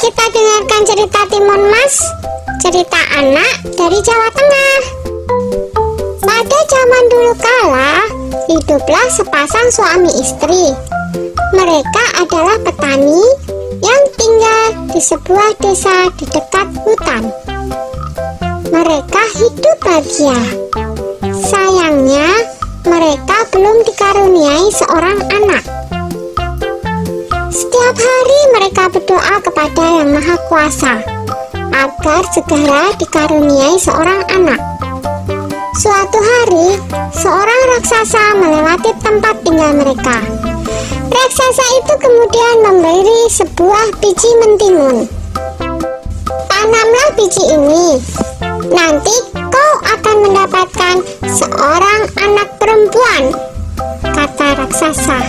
kita dengarkan cerita Timun Mas, cerita anak dari Jawa Tengah. Pada zaman dulu kala, hiduplah sepasang suami istri. Mereka adalah petani yang tinggal di sebuah desa di dekat hutan. Mereka hidup bahagia. Sayangnya, mereka belum dikaruniai seorang anak. Setiap hari mereka berdoa kepada Yang Maha Kuasa agar segera dikaruniai seorang anak. Suatu hari, seorang raksasa melewati tempat tinggal mereka. Raksasa itu kemudian memberi sebuah biji mentimun. Tanamlah biji ini, nanti kau akan mendapatkan seorang anak perempuan, kata raksasa.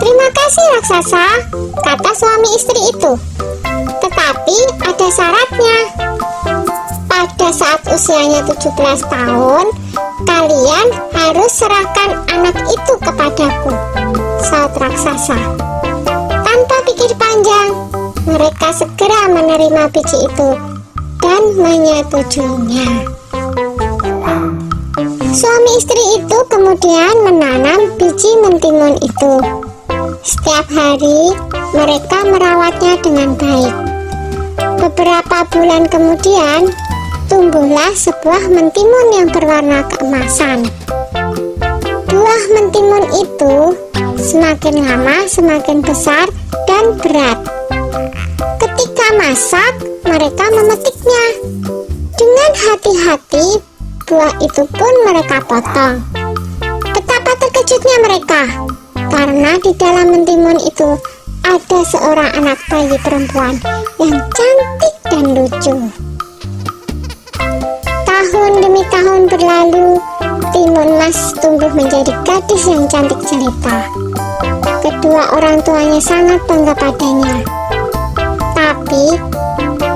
Terima kasih raksasa, kata suami istri itu. Tetapi ada syaratnya. Pada saat usianya 17 tahun, kalian harus serahkan anak itu kepadaku, saut raksasa. Tanpa pikir panjang, mereka segera menerima biji itu dan menyetujuinya. Suami istri itu kemudian menanam biji mentimun itu. Setiap hari mereka merawatnya dengan baik. Beberapa bulan kemudian tumbuhlah sebuah mentimun yang berwarna keemasan. Buah mentimun itu semakin lama semakin besar dan berat. Ketika masak, mereka memetiknya. Dengan hati-hati, buah itu pun mereka potong. Betapa terkejutnya mereka, karena di dalam mentimun itu ada seorang anak bayi perempuan yang cantik dan lucu. Tahun demi tahun berlalu, Timun Mas tumbuh menjadi gadis yang cantik jelita. Kedua orang tuanya sangat bangga padanya. Tapi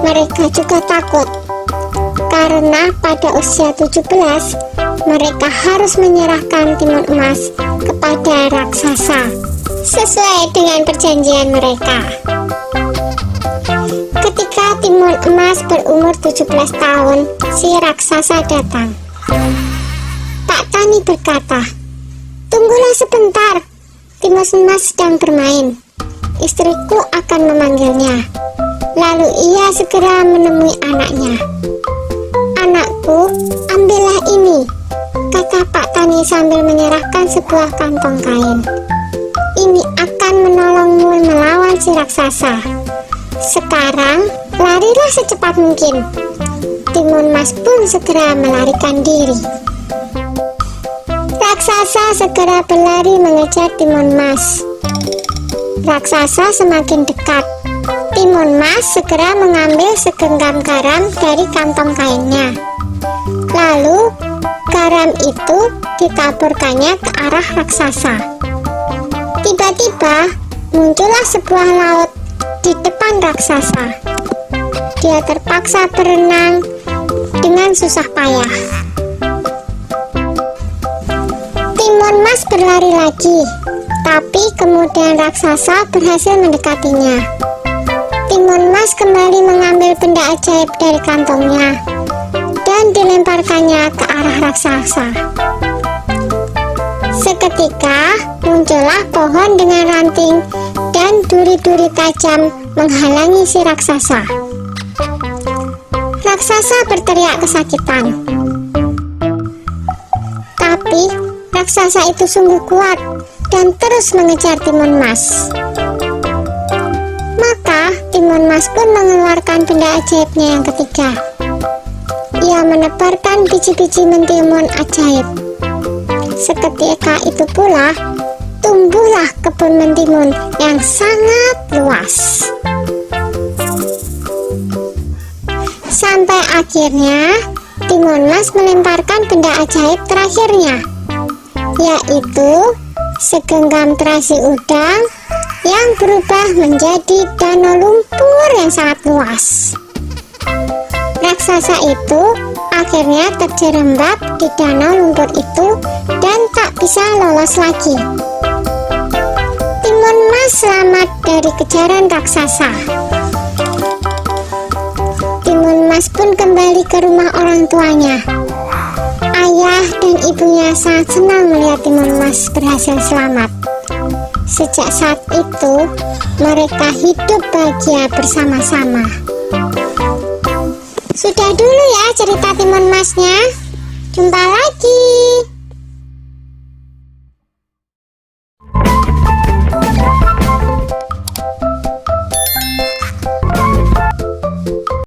mereka juga takut, karena pada usia 17 mereka harus menyerahkan Timun Emas kepada raksasa sesuai dengan perjanjian mereka. Ketika Timun Emas berumur 17 tahun, si raksasa datang. Pak Tani berkata, "Tunggulah sebentar, Timun Emas sedang bermain. Istriku akan memanggilnya." Lalu ia segera menemui anaknya. "Anakku, ambillah ini," kata Pak Tani sambil menyerahkan sebuah kantong kain. "Ini akan menolongmu melawan si raksasa. Sekarang, larilah secepat mungkin." Timun Mas pun segera melarikan diri. Raksasa segera berlari mengejar Timun Mas. Raksasa semakin dekat. Timun Mas segera mengambil segenggam garam dari kantong kainnya. Lalu, garam itu ditaburkannya ke arah raksasa. Tiba-tiba, muncullah sebuah laut di depan raksasa. Dia terpaksa berenang dengan susah payah. Timun Mas berlari lagi, tapi kemudian raksasa berhasil mendekatinya. Timun Mas kembali mengambil benda ajaib dari kantongnya dan dilemparkannya ke arah raksasa. Seketika muncullah pohon dengan ranting dan duri-duri tajam menghalangi si raksasa. Raksasa berteriak kesakitan. Tapi raksasa itu sungguh kuat dan terus mengejar Timun Mas. Maka Timun Mas pun mengeluarkan benda ajaibnya yang ketiga. Ia menebarkan biji-biji mentimun ajaib. Seketika itu pula tumbuhlah kebun mentimun yang sangat luas. Sampai akhirnya Timun Mas melemparkan benda ajaib terakhirnya, yaitu segenggam terasi udang yang berubah menjadi danau lumpur yang sangat luas. Raksasa itu akhirnya terjerembab di danau lumpur itu dan tak bisa lolos lagi. Timun Mas selamat dari kejaran raksasa. pun kembali ke rumah orang tuanya. Ayah dan ibunya sangat senang melihat Timun Mas berhasil selamat. Sejak saat itu, mereka hidup bahagia bersama-sama. Sudah dulu ya cerita Timun Masnya. Jumpa lagi.